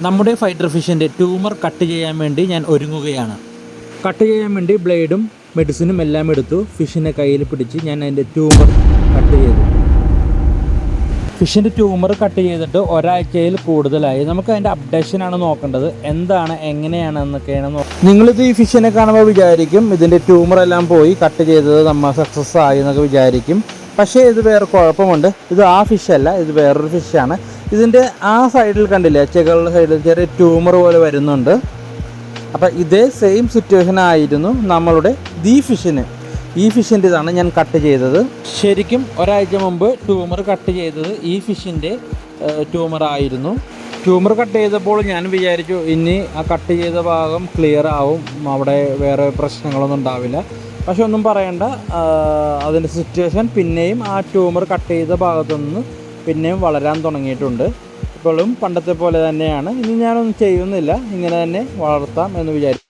നമ്മുടെ ഫൈറ്റർ ഫിഷിൻ്റെ tumour cut ചെയ്യാൻ വേണ്ടി ഞാൻ ഒരുങ്ങുകയാണ്. കട്ട് ചെയ്യാൻ വേണ്ടി ബ്ലേഡും മെഡിസിനും എല്ലാം എടുത്തു. ഫിഷിനെ കയ്യിൽ പിടിച്ച് ഞാൻ അതിൻ്റെ ട്യൂമർ കട്ട് ചെയ്തു. ഫിഷിൻ്റെ ട്യൂമർ കട്ട് ചെയ്തിട്ട് ഒരാഴ്ചയിൽ കൂടുതലായി. നമുക്ക് അതിൻ്റെ അപ്ഡേഷനാണ് നോക്കേണ്ടത്, എന്താണ് എങ്ങനെയാണ് എന്നൊക്കെയാണ് നിങ്ങളിത് ഈ ഫിഷിനെ കാണുമ്പോൾ വിചാരിക്കും ഇതിൻ്റെ ട്യൂമറെല്ലാം പോയി, കട്ട് ചെയ്തത് നമ്മൾ സക്സസ് ആയി എന്നൊക്കെ വിചാരിക്കും. പക്ഷേ ഇത് വേറെ കുഴപ്പമുണ്ട്. ഇത് ആ ഫിഷല്ല, ഇത് വേറൊരു ഫിഷാണ്. ഇതിൻ്റെ ആ സൈഡിൽ കണ്ടില്ലേ, ചെകളുടെ സൈഡിൽ ചെറിയ ട്യൂമർ പോലെ വരുന്നുണ്ട്. അപ്പം ഇതേ സെയിം സിറ്റുവേഷൻ ആയിരുന്നു നമ്മളുടെ ഈ ഫിഷിൻ്റെ ഇതാണ് ഞാൻ കട്ട് ചെയ്തത്. ശരിക്കും ഒരാഴ്ച മുമ്പ് ട്യൂമർ കട്ട് ചെയ്തത് ഈ ഫിഷിൻ്റെ ട്യൂമർ ആയിരുന്നു. ട്യൂമർ കട്ട് ചെയ്തപ്പോൾ ഞാൻ വിചാരിച്ചു ഇനി ആ കട്ട് ചെയ്ത ഭാഗം ക്ലിയർ ആവും, അവിടെ വേറെ പ്രശ്നങ്ങളൊന്നും ഉണ്ടാവില്ല. പക്ഷെ ഒന്നും പറയണ്ട, അതിൻ്റെ സിറ്റുവേഷൻ പിന്നെയും ആ ട്യൂമർ കട്ട് ചെയ്ത ഭാഗത്തുനിന്ന് പിന്നെയും വളരാൻ തുടങ്ങിയിട്ടുണ്ട്. ഇപ്പോഴും പണ്ടത്തെ പോലെ തന്നെയാണ്. ഇനി ഞാനൊന്നും ചെയ്യുന്നില്ല, ഇങ്ങനെ തന്നെ വളർത്താം എന്ന് വിചാരിച്ചു.